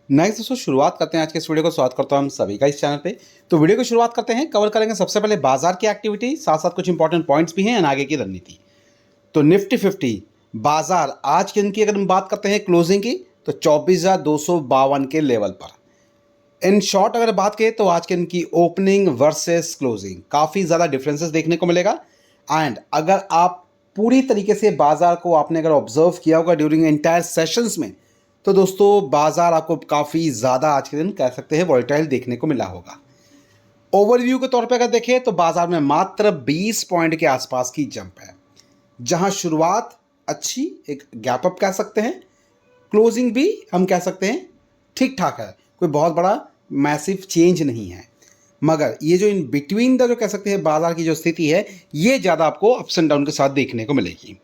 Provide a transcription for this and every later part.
Next दोस्तों शुरुआत करते हैं आज के इस वीडियो को। स्वागत करता हूं हम सभी का इस चैनल पे। तो वीडियो की शुरुआत करते हैं, कवर करेंगे सबसे पहले बाजार की एक्टिविटी, साथ साथ कुछ इंपॉर्टेंट पॉइंट्स भी हैं और आगे की रणनीति। तो निफ्टी 50 बाजार आज के दिन की अगर हम बात करते हैं क्लोजिंग की, तो 24,252 के लेवल पर। इन शॉर्ट अगर बात करें तो आज के दिन की ओपनिंग वर्सेस क्लोजिंग काफ़ी ज़्यादा डिफरेंसेस देखने को मिलेगा। एंड अगर आप पूरी तरीके से बाजार को आपने अगर ऑब्जर्व किया होगा ड्यूरिंग एंटायर सेशंस में, तो दोस्तों बाजार आपको काफ़ी ज़्यादा आज के दिन कह सकते हैं वॉलेटाइल देखने को मिला होगा। ओवरव्यू के तौर पे अगर देखें तो बाजार में मात्र 20 पॉइंट के आसपास की जंप है, जहां शुरुआत अच्छी एक गैप अप कह सकते हैं, क्लोजिंग भी हम कह सकते हैं ठीक ठाक है, कोई बहुत बड़ा मैसिव चेंज नहीं है। मगर ये जो इन बिटवीन द जो कह सकते हैं बाजार की जो स्थिति है, ये ज़्यादा आपको अप्स एंड डाउन के साथ देखने को मिलेगी।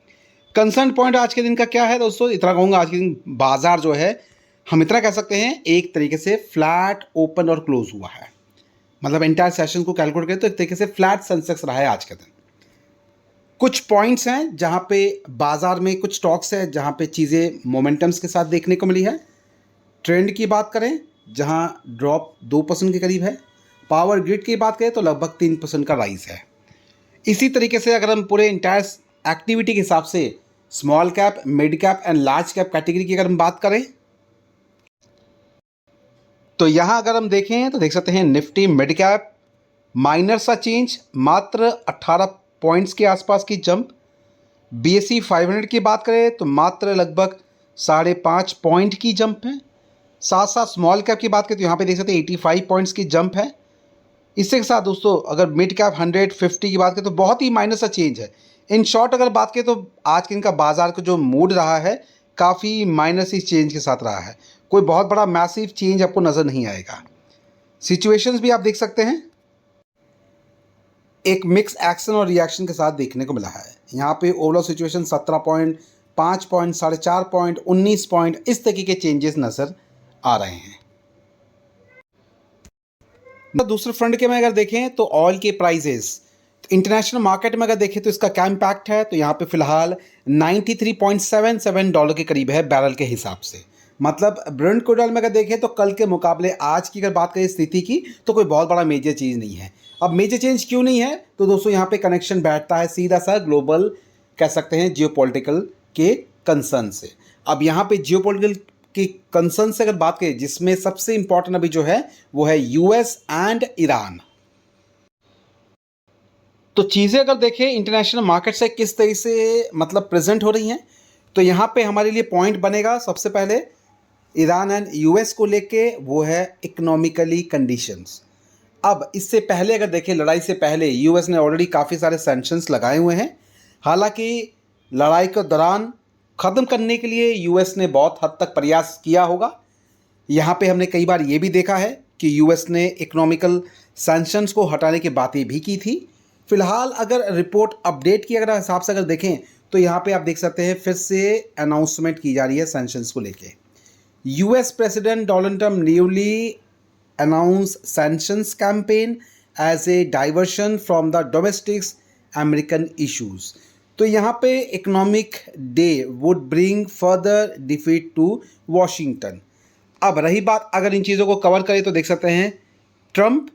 कंसर्न पॉइंट आज के दिन का क्या है दोस्तों, इतना कहूँगा आज के दिन बाजार जो है हम इतना कह सकते हैं एक तरीके से फ्लैट ओपन और क्लोज हुआ है। मतलब एंटायर सेशन को कैलकुलेट करें तो एक तरीके से फ्लैट सेंसेक्स रहा है आज के दिन। कुछ पॉइंट्स हैं जहां पे बाजार में कुछ स्टॉक्स है जहां पे चीज़ें मोमेंटम्स के साथ देखने को मिली है। ट्रेंड की बात करें जहां ड्रॉप 2% के करीब है। पावर ग्रिड की बात करें तो लगभग 3% का राइज है। इसी तरीके से अगर हम पूरे इंटायर एक्टिविटी के हिसाब से small cap, mid cap and large cap category की अगर हम बात करें, तो यहां अगर हम देखें तो देख सकते हैं निफ्टी मिड कैप माइनर सा चेंज, मात्र 18 पॉइंट्स के आसपास की जंप। बीएसई 500 की बात करें तो मात्र लगभग 5.5 पॉइंट की जंप है। साथ साथ स्मॉल कैप की बात करें तो यहाँ पे देख सकते हैं 85 पॉइंट्स की जंप है। इसके साथ दोस्तों अगर मिड कैप 150 की बात करें तो बहुत ही माइनर सा चेंज है। इन शॉर्ट अगर बात करें तो आज के इनका बाजार का जो मूड रहा है काफ़ी माइनर सी चेंज के साथ रहा है, कोई बहुत बड़ा मैसिव चेंज आपको नज़र नहीं आएगा। सिचुएशंस भी आप देख सकते हैं एक मिक्स एक्शन और रिएक्शन के साथ देखने को मिला है। यहाँ पे overall situation 17 point, 5 point, 4.5 point, 19 point, इस तरीके के चेंजेस नज़र आ रहे हैं। दूसरे फ्रंट के में अगर देखें तो ऑयल के प्राइजेस इंटरनेशनल मार्केट में अगर देखें तो इसका क्या इम्पैक्ट है, तो यहाँ पे फिलहाल $93.77 के करीब है बैरल के हिसाब से। मतलब ब्रेंट क्रूड ऑयल में अगर देखें तो कल के मुकाबले आज की अगर बात करें स्थिति की तो कोई बहुत बड़ा मेजर चीज़ नहीं है। अब मेजर चेंज क्यों नहीं है, तो दोस्तों यहाँ पे कनेक्शन बैठता है सीधा सा ग्लोबल कह सकते हैं जियोपॉलिटिकल के कंसर्न से। अब यहाँ पे जियोपॉलिटिकल की कंसर्न से अगर बात करें जिसमें सबसे इंपॉर्टेंट अभी जो है वो है यूएस एंड ईरान। तो चीज़ें अगर देखें इंटरनेशनल मार्केट से किस तरह से मतलब प्रेजेंट हो रही हैं, तो यहाँ पे हमारे लिए पॉइंट बनेगा सबसे पहले ईरान एंड यूएस को लेके, वो है इकोनॉमिकली कंडीशंस। अब इससे पहले अगर देखें लड़ाई से पहले यूएस ने ऑलरेडी काफ़ी सारे सैंक्शंस लगाए हुए हैं। हालांकि लड़ाई के दौरान ख़त्म करने के लिए यूएस ने बहुत हद तक प्रयास किया होगा। यहाँ पे हमने कई बार ये भी देखा है कि यूएस ने इकोनॉमिकल सैंक्शंस को हटाने की बातें भी की थी। फिलहाल अगर रिपोर्ट अपडेट की अगर हिसाब से अगर देखें तो यहाँ पे आप देख सकते हैं फिर से अनाउंसमेंट की जा रही है सैंक्शंस को लेके। US president Donald Trump newly announce sanctions campaign as a diversion from the domestics American issues. तो यहाँ पे economic day would bring further defeat to Washington. अब रही बात अगर इन चीज़ों को कवर करें तो देख सकते हैं Trump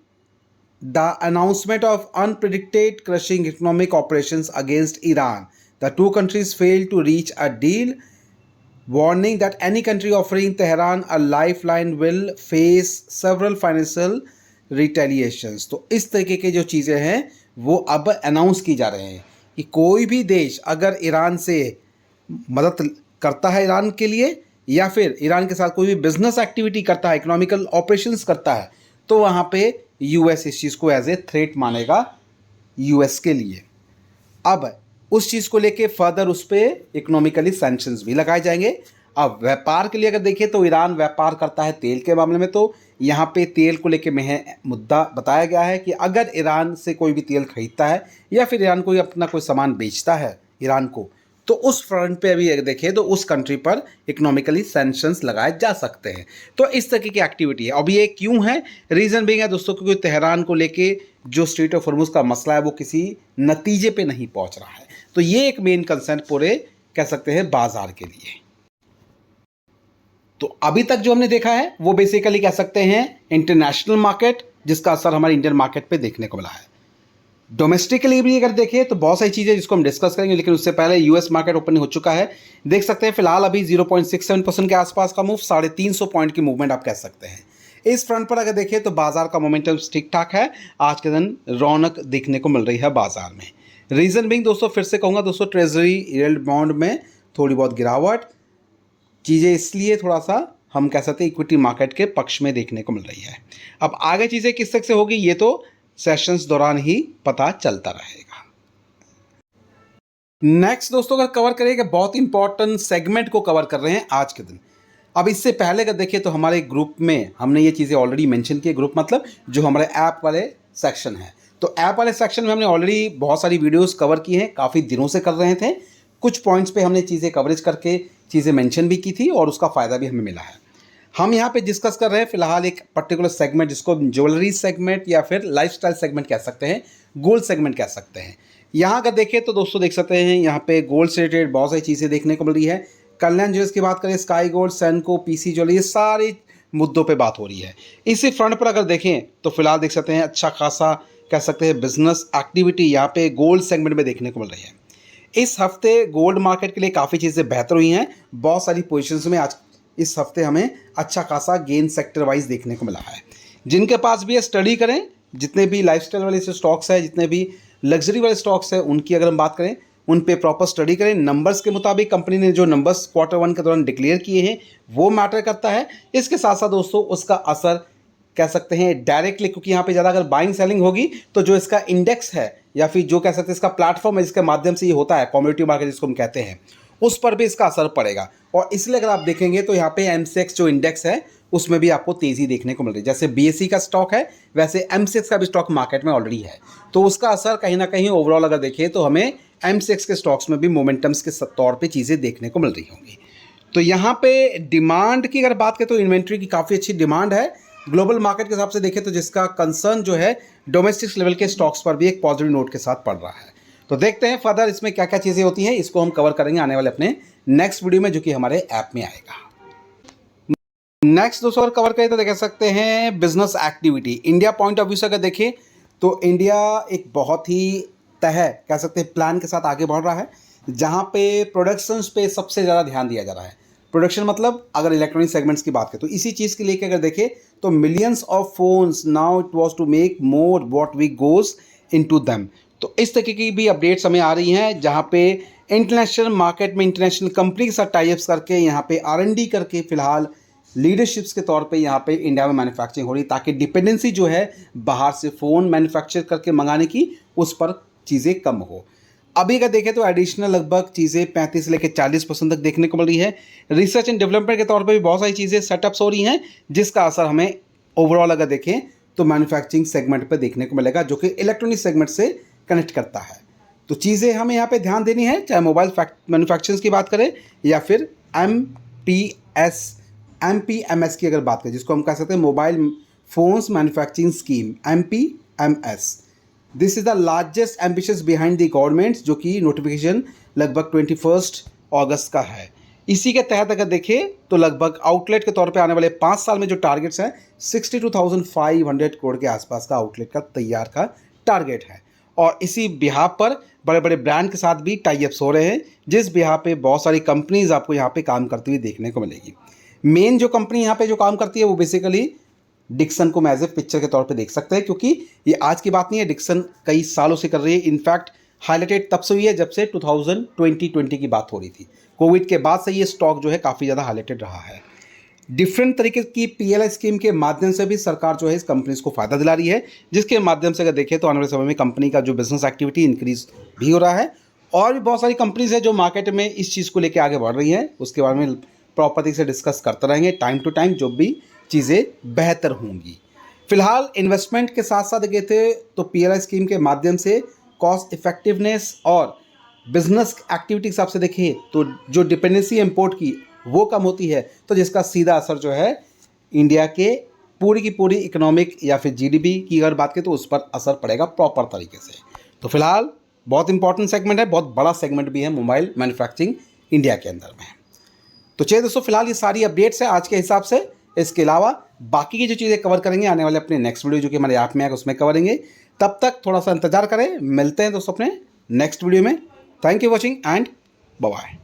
the announcement of unpredicted crushing economic operations against Iran. The two countries failed to reach a deal, warning that any country offering Tehran a lifeline will face several financial retaliations. तो इस तरीके के जो चीज़ें हैं वो अब announce की जा रहे हैं कि कोई भी देश अगर ईरान से मदद करता है ईरान के लिए, या फिर ईरान के साथ कोई भी बिजनेस एक्टिविटी करता है, इकोनॉमिकल ऑपरेशंस करता है, तो वहाँ पे यूएस इस चीज़ को एज ए थ्रेट मानेगा यूएस के लिए। अब उस चीज़ को लेके फर्दर उस पर इकोनॉमिकली सैंक्शंस भी लगाए जाएंगे। अब व्यापार के लिए अगर देखें तो ईरान व्यापार करता है तेल के मामले में, तो यहाँ पे तेल को लेके मुद्दा बताया गया है कि अगर ईरान से कोई भी तेल खरीदता है या फिर ईरान कोई अपना कोई सामान बेचता है ईरान को, तो उस फ्रंट पे अभी अगर देखें तो उस कंट्री पर इकोनॉमिकली सैंक्शंस लगाए जा सकते हैं। तो इस तरीके की एक्टिविटी है। अब ये क्यों है, रीज़न भी है दोस्तों क्योंकि तेहरान को लेके जो स्ट्रेट ऑफ हॉर्मुज़ का मसला है वो किसी नतीजे पे नहीं पहुंच रहा है। तो ये एक मेन कंसर्न पूरे कह सकते हैं बाजार के लिए। तो अभी तक जो हमने देखा है वो बेसिकली कह सकते हैं इंटरनेशनल मार्केट, जिसका असर हमारे इंडियन मार्केट पे देखने को मिला है। डोमेस्टिकली भी अगर देखें तो बहुत सारी चीज़ें जिसको हम डिस्कस करेंगे, लेकिन उससे पहले यूएस मार्केट ओपन हो चुका है। देख सकते हैं फिलहाल अभी 0.67% के आसपास का मूव, 350 पॉइंट की मूवमेंट आप कह सकते हैं। इस फ्रंट पर अगर देखें तो बाजार का मोमेंटम ठीक ठाक है, आज के दिन रौनक देखने को मिल रही है बाजार में। रीजन बिंग दोस्तों, फिर से कहूँगा दोस्तों, ट्रेजरी यील्ड बॉन्ड में थोड़ी बहुत गिरावट, चीज़ें इसलिए थोड़ा सा हम कह सकते हैं इक्विटी मार्केट के पक्ष में देखने को मिल रही है। अब आगे चीज़ें किस तक से होगी ये तो सेशंस दौरान ही पता चलता रहेगा। नेक्स्ट दोस्तों अगर कवर करेंगे, बहुत इंपॉर्टेंट सेगमेंट को कवर कर रहे हैं आज के दिन। अब इससे पहले अगर देखिए तो हमारे ग्रुप में हमने ये चीज़ें ऑलरेडी मेंशन की। ग्रुप मतलब जो हमारे ऐप वाले सेक्शन है, तो ऐप वाले सेक्शन में हमने ऑलरेडी बहुत सारी वीडियोस कवर की हैं, काफ़ी दिनों से कर रहे थे। कुछ पॉइंट्स पे हमने चीज़ें कवरेज करके चीज़ें मेंशन भी की थी और उसका फ़ायदा भी हमें मिला है। हम यहाँ पे डिस्कस कर रहे हैं फिलहाल एक पर्टिकुलर सेगमेंट, जिसको ज्वेलरी सेगमेंट या फिर लाइफस्टाइल सेगमेंट कह सकते हैं, गोल्ड सेगमेंट कह सकते हैं। यहाँ अगर देखें तो दोस्तों देख सकते हैं यहाँ पे गोल्ड से रिलेटेड बहुत सारी चीज़ें देखने को मिल रही है। कल्याण ज्वेलर्स की बात करें, स्काई गोल्ड, सेनको, पीसी ज्वेलरी, ये सारे मुद्दों पे बात हो रही है। इसी फ्रंट पर अगर देखें तो फिलहाल देख सकते हैं अच्छा खासा कह सकते हैं बिजनेस एक्टिविटी यहाँ पे गोल्ड सेगमेंट में देखने को मिल रही है। इस हफ्ते गोल्ड मार्केट के लिए काफ़ी चीज़ें बेहतर हुई हैं। बहुत सारी पोजीशंस में आज इस हफ्ते हमें अच्छा खासा गेन सेक्टर वाइज देखने को मिला है। जिनके पास भी स्टडी करें, जितने भी लाइफस्टाइल वाले स्टॉक्स हैं, जितने भी लग्जरी वाले स्टॉक्स हैं, उनकी अगर हम बात करें, उन पे प्रॉपर स्टडी करें। नंबर्स के मुताबिक कंपनी ने जो नंबर्स Q1 के दौरान डिक्लेयर किए हैं वो मैटर करता है। इसके साथ साथ दोस्तों उसका असर कह सकते हैं डायरेक्टली, क्योंकि यहाँ पे ज़्यादा अगर बाइंग सेलिंग होगी तो जो इसका इंडेक्स है या फिर जो कह सकते हैं इसका प्लेटफॉर्म है जिसके माध्यम से ये होता है, कमोडिटी मार्केट जिसको हम कहते हैं, उस पर भी इसका असर पड़ेगा। और इसलिए अगर आप देखेंगे तो यहाँ पे एमसेक्स जो इंडेक्स है उसमें भी आपको तेज़ी देखने को मिल रही है। जैसे बीएसई का स्टॉक है वैसे एमसेक्स का भी स्टॉक मार्केट में ऑलरेडी है, तो उसका असर कहीं ना कहीं ओवरऑल अगर देखें तो हमें एमसेक्स के स्टॉक्स में भी मोमेंटम्स के तौर पे चीज़ें देखने को मिल रही होंगी। तो यहाँ पे डिमांड की अगर बात करें तो इन्वेंट्री की काफ़ी अच्छी डिमांड है ग्लोबल मार्केट के हिसाब से देखें तो, जिसका कंसर्न जो है डोमेस्टिक लेवल के स्टॉक्स पर भी एक पॉजिटिव नोट के साथ पड़ रहा है। तो देखते हैं फर्दर इसमें क्या क्या चीज़ें होती हैं, इसको हम कवर करेंगे आने वाले अपने नेक्स्ट वीडियो में, जो कि हमारे ऐप में आएगा। नेक्स्ट दोस्तों अगर कवर करें तो देख सकते हैं business activity. India point of view से अगर देखें तो इंडिया एक बहुत ही तय कह सकते हैं प्लान के साथ आगे बढ़ रहा है, जहाँ पे प्रोडक्शंस पे सबसे ज़्यादा ध्यान दिया जा रहा है। प्रोडक्शन मतलब अगर इलेक्ट्रॉनिक सेगमेंट्स की बात करें तो इसी चीज़ के लेके अगर देखें तो millions of phones now it was to make more what we goes into them. तो इस तरीके की भी अपडेट्स हमें आ रही हैं, जहाँ पे इंटरनेशनल मार्केट में इंटरनेशनल कंपनी के साथ टाइप्स करके यहाँ पे R&D करके फिलहाल लीडरशिप्स के तौर पे यहाँ पे इंडिया में मैन्युफैक्चरिंग हो रही, ताकि डिपेंडेंसी जो है बाहर से फ़ोन मैन्युफैक्चर करके मंगाने की उस पर चीज़ें कम हो। अभी अगर देखें तो एडिशनल लगभग चीज़ें 35 से लेकर 40% तक देखने को मिल रही है। रिसर्च एंड डेवलपमेंट के तौर पे भी बहुत सारी चीज़ें सेटअप्स हो रही हैं, जिसका असर हमें ओवरऑल अगर देखें तो मैन्युफैक्चरिंग सेगमेंट पे देखने को मिलेगा, जो कि इलेक्ट्रॉनिक सेगमेंट से कनेक्ट करता है। तो चीज़ें हमें यहाँ पे ध्यान देनी है, चाहे मोबाइल मैन्युफैक्चरिंग की बात करें या फिर MPMS की अगर बात करें, जिसको हम कह सकते हैं mobile phones manufacturing scheme, MPMS। This is the largest ambitions behind the government, जो कि नोटिफिकेशन लगभग 21 अगस्त का है। इसी के तहत अगर देखें तो लगभग आउटलेट के तौर पे आने वाले 5 साल में जो टारगेट्स हैं 62,500 करोड़ के आसपास का आउटलेट का तैयार का टारगेट है। और इसी बिहाफ पर बड़े बड़े ब्रांड के साथ भी टाइअप्स हो रहे हैं, जिस बिहाफ पे बहुत सारी कंपनीज आपको यहाँ पे काम करती हुई देखने को मिलेगी। मेन जो कंपनी यहाँ पे जो काम करती है वो बेसिकली डिक्सन को मैं एज ए पिक्चर के तौर पे देख सकते हैं, क्योंकि ये आज की बात नहीं है, डिक्सन कई सालों से कर रही है। इनफैक्ट हाईलाइटेड तब से हुई है जब से 2020 की बात हो रही थी। कोविड के बाद से ये स्टॉक जो है काफ़ी ज़्यादा हाईलाइटेड रहा है। डिफरेंट तरीके की PLI स्कीम के माध्यम से भी सरकार जो है इस कंपनीज को फ़ायदा दिला रही है, जिसके माध्यम से अगर देखें तो आने वाले समय में कंपनी का जो बिजनेस एक्टिविटी इंक्रीज भी हो रहा है। और भी बहुत सारी कंपनीज है जो मार्केट में इस चीज़ को लेकर आगे बढ़ रही हैं, उसके बारे में प्रॉपर्टी से डिस्कस करते रहेंगे टाइम टू टाइम, जो भी चीज़ें बेहतर होंगी। फिलहाल इन्वेस्टमेंट के साथ साथ गए थे तो PLI स्कीम के माध्यम से कॉस्ट इफेक्टिवनेस और बिजनेस एक्टिविटी के हिसाब से देखें तो जो डिपेंडेंसी इम्पोर्ट की वो कम होती है, तो जिसका सीधा असर जो है इंडिया के पूरी की पूरी इकोनॉमिक या फिर GDP की अगर बात करें तो उस पर असर पड़ेगा प्रॉपर तरीके से। तो फिलहाल बहुत इंपॉर्टेंट सेगमेंट है, बहुत बड़ा सेगमेंट भी है मोबाइल मैन्युफैक्चरिंग इंडिया के अंदर में। तो चलिए दोस्तों, फिलहाल ये सारी अपडेट्स है आज के हिसाब से। इसके अलावा बाकी की जो चीज़ें कवर करेंगे आने वाले अपने नेक्स्ट वीडियो जो कि हमारे ऐप में आएगा उसमें कवरेंगे। तब तक थोड़ा सा इंतजार करें, मिलते हैं दोस्तों अपने नेक्स्ट वीडियो में। Thank you watching and bye bye.